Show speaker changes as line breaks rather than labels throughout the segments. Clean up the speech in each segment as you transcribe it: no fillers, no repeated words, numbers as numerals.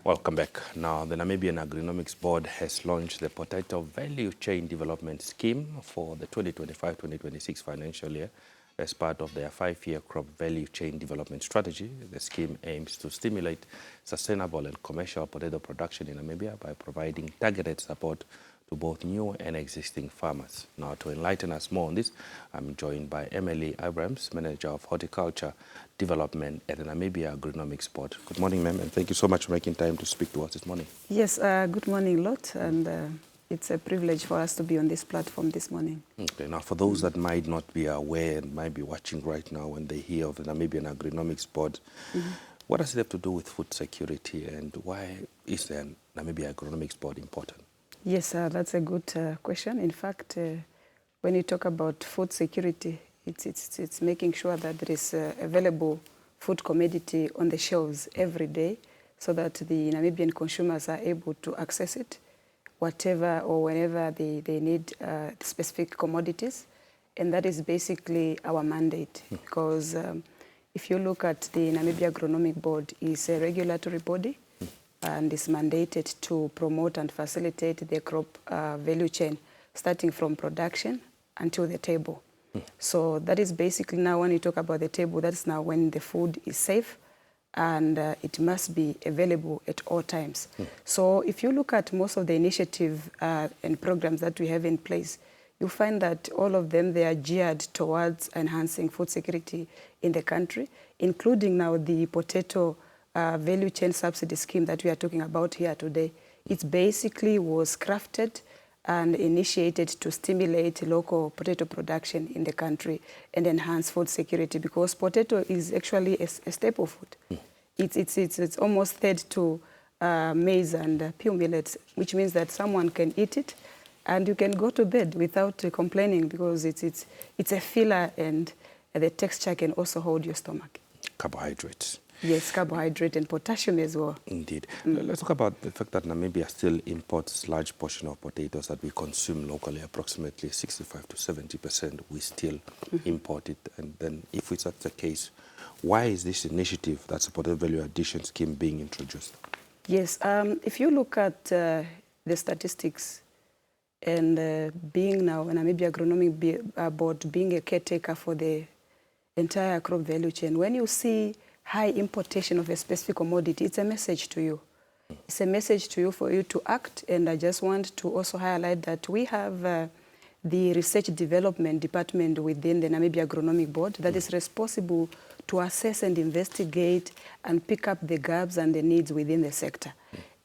Welcome back. Now, the Namibian Agronomic Board has launched the Potato Value Chain Development Scheme for the 2025-2026 financial year. As part of their 5-year crop value chain development strategy, the scheme aims to stimulate sustainable and commercial potato production in Namibia by providing targeted support to both new and existing farmers. Now, to enlighten us more on this, I'm joined by Emilie Abrahams, Manager of Horticulture Development at the Namibian Agronomic Board. Good morning, ma'am, and thank you so much for making time to speak to us this morning.
Yes, good morning, Lot, and it's a privilege for us to be on this platform this morning.
Okay, now for those that might not be aware and might be watching right now when they hear of the Namibian Agronomic Board, what does it have to do with food security and why is the Namibian Agronomic Board important?
Yes, that's a good question. In fact, when you talk about food security, it's making sure that there is available food commodity on the shelves every day so that the Namibian consumers are able to access it, whatever or whenever they need specific commodities. And that is basically our mandate because if you look at the Namibian Agronomic Board, it's a regulatory body and is mandated to promote and facilitate the crop value chain, starting from production until the table. So that is basically now when you talk about the table, that's now when the food is safe and it must be available at all times. So if you look at most of the initiative and programs that we have in place, you find that all of them, they are geared towards enhancing food security in the country, including now the potato value chain subsidy scheme that we are talking about here today. It basically was crafted and initiated to stimulate local potato production in the country and enhance food security because potato is actually a staple food. It's almost third to maize and pure millets, which means that someone can eat it and you can go to bed without complaining because it's a filler and the texture can also hold your stomach.
Carbohydrates.
Yes, carbohydrate and potassium as well.
Indeed. Let's talk about the fact that Namibia still imports large portion of potatoes that we consume locally, approximately 65 to 70%. We still import it. And then if it's such the case, why is this initiative, that's a potato value addition scheme, being introduced?
Yes, if you look at the statistics and being now an Namibian Agronomic Board, being a caretaker for the entire crop value chain, when you see high importation of a specific commodity, it's a message to you. It's a message to you for you to act. And I just want to also highlight that we have the Research Development Department within the Namibian Agronomic Board that is responsible to assess and investigate and pick up the gaps and the needs within the sector.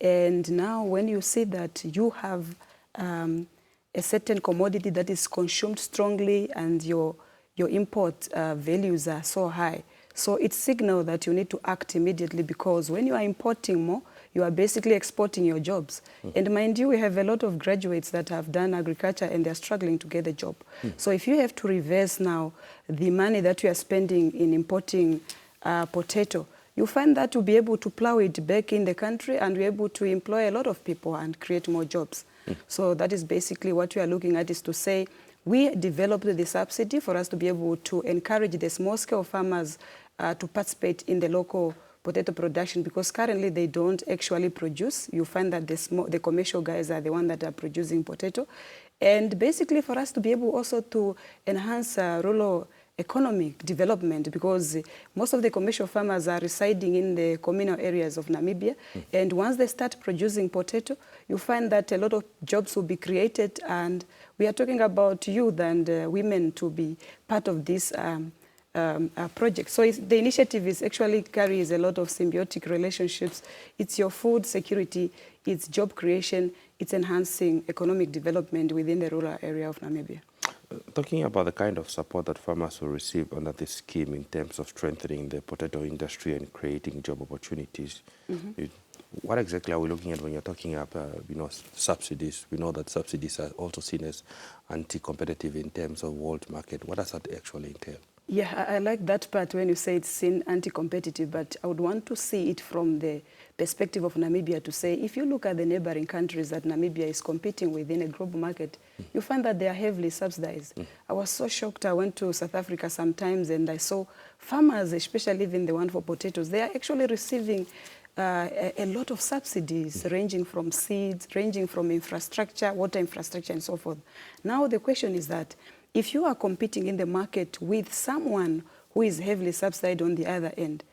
And now when you see that you have a certain commodity that is consumed strongly and your import values are so high, so it's signal that you need to act immediately because when you are importing more, you are basically exporting your jobs. And mind you, we have a lot of graduates that have done agriculture and they're struggling to get a job. So if you have to reverse now the money that you are spending in importing potato, you find that to be able to plow it back in the country and be able to employ a lot of people and create more jobs. So that is basically what we are looking at, is to say, we developed the subsidy for us to be able to encourage the small-scale farmers to participate in the local potato production because currently they don't actually produce. You find that the commercial guys are the ones that are producing potato. And basically for us to be able also to enhance rural economic development because most of the commercial farmers are residing in the communal areas of Namibia. And once they start producing potato, you find that a lot of jobs will be created, and we are talking about youth and women to be part of this project. So the initiative is actually carries a lot of symbiotic relationships. It's your food security, it's job creation, it's enhancing economic development within the rural area of Namibia.
Talking about the kind of support that farmers will receive under this scheme in terms of strengthening the potato industry and creating job opportunities, what exactly are we looking at when you're talking about subsidies? We know that subsidies are also seen as anti-competitive in terms of world market. What does that actually entail?
Yeah, I like that part when you say it's seen anti-competitive, but I would want to see it from the perspective of Namibia to say, if you look at the neighboring countries that Namibia is competing with in a global market, you find that they are heavily subsidized. I was so shocked. I went to South Africa sometimes and I saw farmers, especially even the one for potatoes, they are actually receiving a lot of subsidies ranging from seeds, ranging from infrastructure, water infrastructure and so forth. Now the question is that if you are competing in the market with someone who is heavily subsidized on the other end,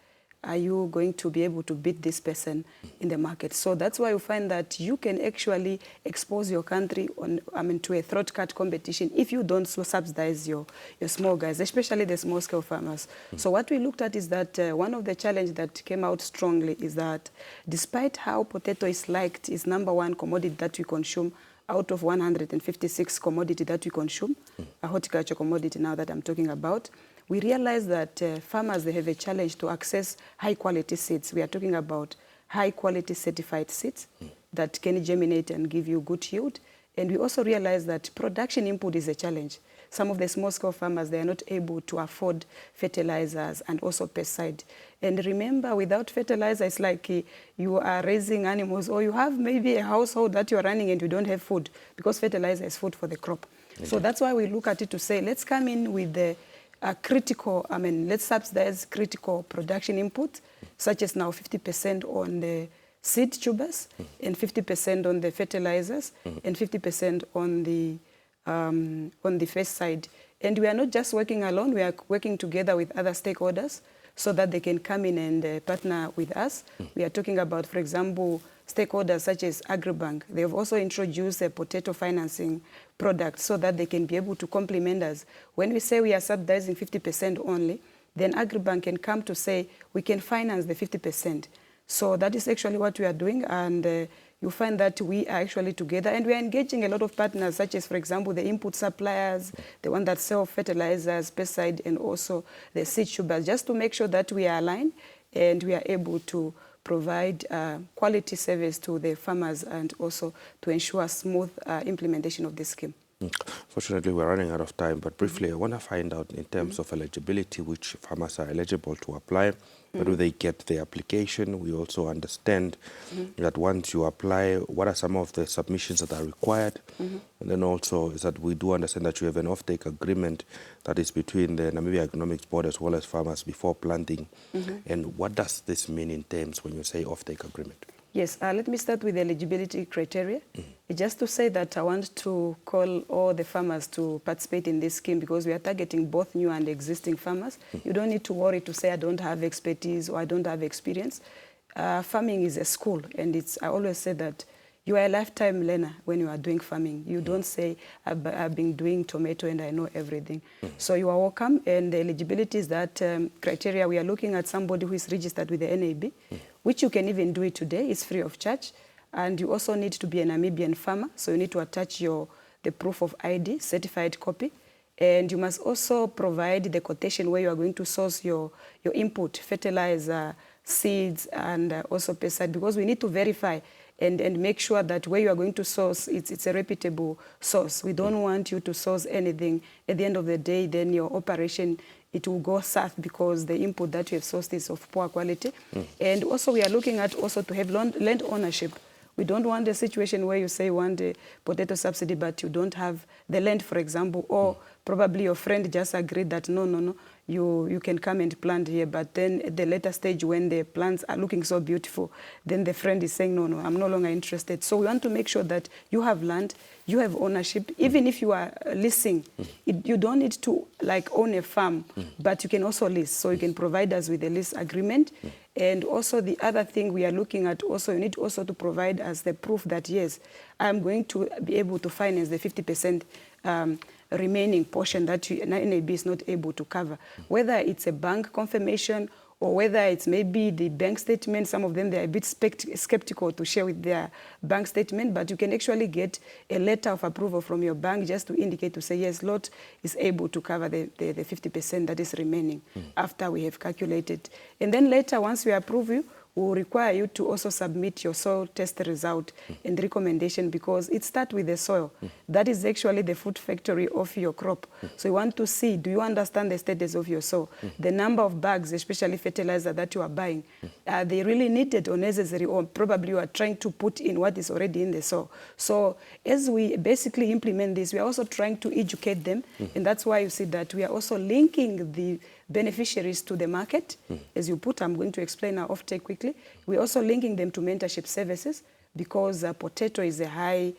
are you going to be able to beat this person in the market? So that's why you find that you can actually expose your country to a throat cut competition if you don't subsidize your small guys, especially the small scale farmers. So what we looked at is that one of the challenges that came out strongly is that despite how potato is liked, is #1 commodity that we consume out of 156 commodity that we consume, a horticulture commodity now that I'm talking about, we realize that farmers, they have a challenge to access high-quality seeds. We are talking about high-quality certified seeds that can germinate and give you good yield. And we also realize that production input is a challenge. Some of the small-scale farmers, they are not able to afford fertilizers and also pesticide. And remember, without fertilizer, it's like you are raising animals, or you have maybe a household that you're running and you don't have food, because fertilizer is food for the crop. So that's why we look at it to say, let's come in with the critical, let's subsidize critical production input, such as now 50% on the seed tubers, and 50% on the fertilizers, and 50% on the first side. And we are not just working alone, we are working together with other stakeholders so that they can come in and partner with us. We are talking about, for example, stakeholders such as Agribank. They have also introduced a potato financing product so that they can be able to complement us. When we say we are subsidizing 50% only, then Agribank can come to say we can finance the 50%. So that is actually what we are doing, and you find that we are actually together, and we are engaging a lot of partners, such as, for example, the input suppliers, the one that sell fertilizers, pesticide, and also the seed tubers, just to make sure that we are aligned and we are able to provide quality service to the farmers and also to ensure smooth implementation of this scheme.
Fortunately, we're running out of time, but briefly, I want to find out in terms of eligibility, which farmers are eligible to apply. Where do they get the application? We also understand that once you apply, what are some of the submissions that are required? And then also is that we do understand that you have an offtake agreement that is between the Namibian Agronomic Board as well as farmers before planting. And what does this mean in terms when you say offtake agreement?
Yes, let me start with the eligibility criteria. Just to say that I want to call all the farmers to participate in this scheme, because we are targeting both new and existing farmers. You don't need to worry to say I don't have expertise or I don't have experience. Farming is a school, and I always say that you are a lifetime learner when you are doing farming. You don't say, I've been doing tomato and I know everything. So you are welcome, and the eligibility is that criteria. We are looking at somebody who is registered with the NAB, which you can even do it today. It's free of charge. And you also need to be a Namibian farmer, so you need to attach the proof of ID, certified copy. And you must also provide the quotation where you are going to source your input, fertilizer, seeds, and also pesticide, because we need to verify and make sure that where you are going to source, it's a reputable source. We don't want you to source anything. At the end of the day, then your operation, it will go south because the input that you have sourced is of poor quality. And also we are looking at also to have land ownership. We don't want a situation where you say you want a potato subsidy, but you don't have the land, for example, or probably your friend just agreed that no, you can come and plant here, but then at the later stage when the plants are looking so beautiful, then the friend is saying, no, I'm no longer interested. So we want to make sure that you have land, you have ownership. Even if you are leasing, you don't need to own a farm, but you can also lease. So you can provide us with a lease agreement. And also the other thing we are looking at also, you need also to provide us the proof that, yes, I'm going to be able to finance the 50% remaining portion that NAB is not able to cover. Whether it's a bank confirmation or whether it's maybe the bank statement. Some of them, they're a bit skeptical to share with their bank statement, but you can actually get a letter of approval from your bank just to indicate, to say, yes, lot is able to cover the 50% that is remaining after we have calculated. And then later, once we approve you, we will require you to also submit your soil test result and recommendation, because it starts with the soil. That is actually the food factory of your crop. So you want to see, do you understand the status of your soil? The number of bags, especially fertilizer that you are buying, are they really needed or necessary, or probably you are trying to put in what is already in the soil? So as we basically implement this, we are also trying to educate them, and that's why you see that we are also linking beneficiaries to the market. As you put, I'm going to explain our offtake quickly. We're also linking them to mentorship services because potato is a high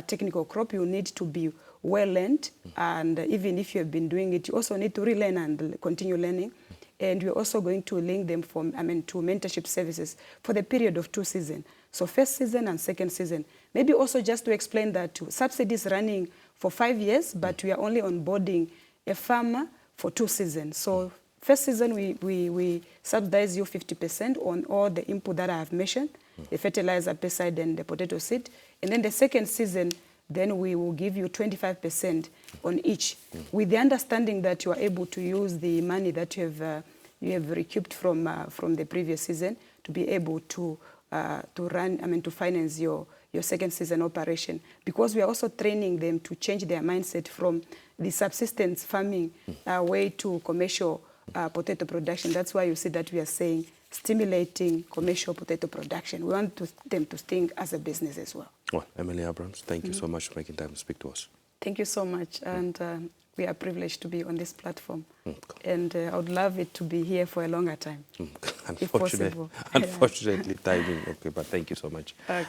technical crop. You need to be well learned, and even if you have been doing it, you also need to relearn and continue learning. And we're also going to link them to mentorship services for the period of 2 seasons. So first season and second season. Maybe also just to explain that subsidy is running for 5 years, but we are only onboarding a farmer for 2 seasons. So first season, we subsidize you 50% on all the input that I have mentioned, the fertilizer, pesticide, and the potato seed. And then the second season, then we will give you 25% on each, with the understanding that you are able to use the money that you have recouped from the previous season to be able to to finance your second season operation. Because we are also training them to change their mindset from the subsistence farming way to commercial potato production. That's why you see that we are saying stimulating commercial potato production. We want them to think as a business as well.
Well, Emilie Abrahams, thank you so much for making time to speak to us.
Thank you so much. And we are privileged to be on this platform. And I would love it to be here for a longer time, if possible.
Unfortunately, timing. Okay, but thank you so much.
Okay.